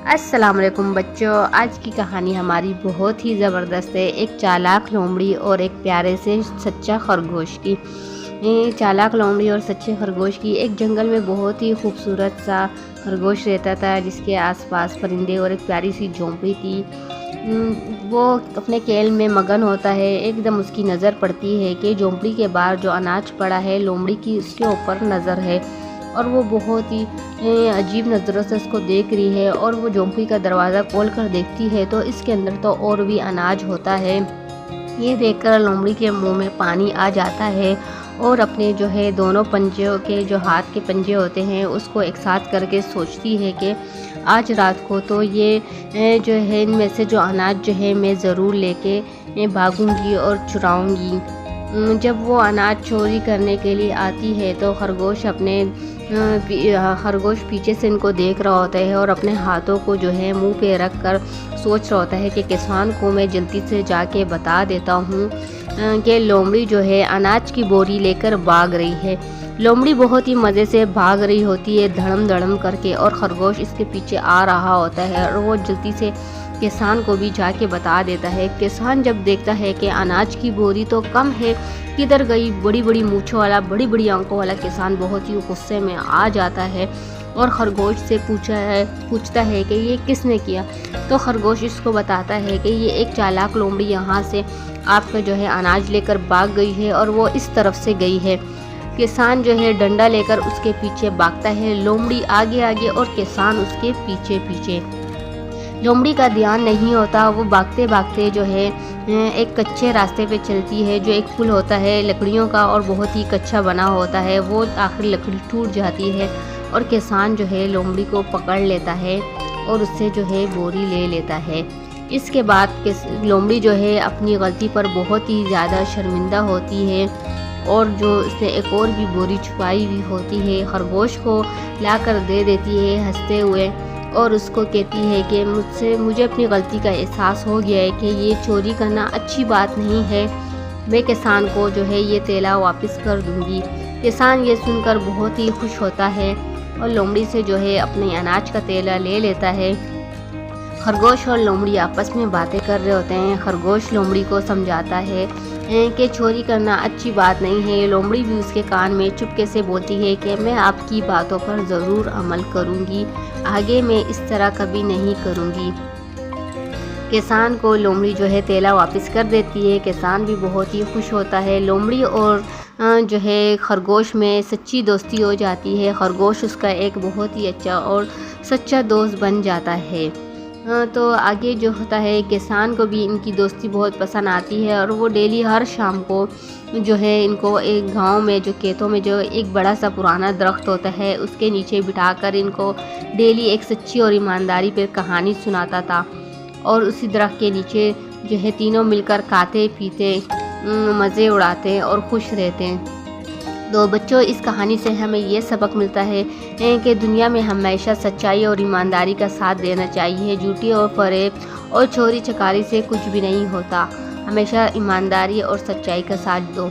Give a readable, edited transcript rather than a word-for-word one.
अस्सलाम वालेकुम बच्चों। आज की कहानी हमारी बहुत ही ज़बरदस्त है। एक चालाक लोमड़ी और एक प्यारे से सच्चा खरगोश की। चालाक लोमड़ी और सच्चे खरगोश की। एक जंगल में बहुत ही खूबसूरत सा खरगोश रहता था, जिसके आसपास परिंदे और एक प्यारी सी झोंपड़ी थी। वो अपने खेल में मगन होता है। एकदम उसकी नज़र पड़ती है कि झोंपड़ी के बाहर जो अनाज पड़ा है लोमड़ी की, उसके ऊपर नज़र है और वो बहुत ही अजीब नज़रों से उसको देख रही है। और वो झोंपड़ी का दरवाज़ा खोल कर देखती है तो इसके अंदर तो और भी अनाज होता है। ये देखकर लोमड़ी के मुंह में पानी आ जाता है और अपने जो है दोनों पंजों के जो हाथ के पंजे होते हैं उसको एक साथ करके सोचती है कि आज रात को तो ये जो है इनमें से जो अनाज जो है मैं ज़रूर लेके भागूंगी और चुराऊंगी। जब वो अनाज चोरी करने के लिए आती है तो खरगोश पीछे से इनको देख रहा होता है और अपने हाथों को जो है मुंह पे रख कर सोच रहा होता है कि किसान को मैं जल्दी से जाके बता देता हूँ कि लोमड़ी जो है अनाज की बोरी लेकर भाग रही है। लोमड़ी बहुत ही मज़े से भाग रही होती है धड़म धड़म करके, और खरगोश इसके पीछे आ रहा होता है और वो जल्दी से किसान को भी जाके बता देता है। किसान जब देखता है कि अनाज की बोरी तो कम है, किधर गई, बड़ी बड़ी मूँछों वाला, बड़ी बड़ी आंखों वाला किसान बहुत ही गुस्से में आ जाता है और खरगोश से पूछता है कि ये किसने किया। तो खरगोश इसको बताता है कि ये एक चालाक लोमड़ी यहाँ से आपका जो है अनाज लेकर भाग गई है और वो इस तरफ से गई है। किसान जो है डंडा लेकर उसके पीछे भागता है, लोमड़ी आगे आगे और किसान उसके पीछे पीछे। लोमड़ी का ध्यान नहीं होता, वो भागते भागते जो है एक कच्चे रास्ते पे चलती है। जो एक पुल होता है लकड़ियों का और बहुत ही कच्चा बना होता है, वो आखिर लकड़ी टूट जाती है और किसान जो है लोमड़ी को पकड़ लेता है और उससे जो है बोरी ले लेता है। इसके बाद लोमड़ी जो है अपनी गलती पर बहुत ही ज़्यादा शर्मिंदा होती है और जो उसने एक और भी बोरी छुपाई हुई होती है खरगोश को लाकर दे देती है हंसते हुए, और उसको कहती है कि मुझे अपनी गलती का एहसास हो गया है कि ये चोरी करना अच्छी बात नहीं है। मैं किसान को जो है ये तेला वापस कर दूंगी। किसान ये सुनकर बहुत ही खुश होता है और लोमड़ी से जो है अपने अनाज का तेला ले लेता है। खरगोश और लोमड़ी आपस में बातें कर रहे होते हैं। खरगोश लोमड़ी को समझाता है कि चोरी करना अच्छी बात नहीं है। लोमड़ी भी उसके कान में चुपके से बोलती है कि मैं आपकी बातों पर ज़रूर अमल करूंगी, आगे मैं इस तरह कभी नहीं करूंगी। किसान को लोमड़ी जो है तेला वापस कर देती है। किसान भी बहुत ही खुश होता है। लोमड़ी और जो है खरगोश में सच्ची दोस्ती हो जाती है। खरगोश उसका एक बहुत ही अच्छा और सच्चा दोस्त बन जाता है। तो आगे जो होता है किसान को भी इनकी दोस्ती बहुत पसंद आती है और वो डेली हर शाम को जो है इनको एक गांव में जो खेतों में जो एक बड़ा सा पुराना दरख्त होता है उसके नीचे बिठाकर इनको डेली एक सच्ची और ईमानदारी पर कहानी सुनाता था। और उसी दरख्त के नीचे जो है तीनों मिलकर खाते पीते मज़े उड़ाते और खुश रहते हैं। तो बच्चों, इस कहानी से हमें ये सबक मिलता है कि दुनिया में हमेशा सच्चाई और ईमानदारी का साथ देना चाहिए। झूठी और फरेब और चोरी चकारी से कुछ भी नहीं होता। हमेशा ईमानदारी और सच्चाई का साथ दो।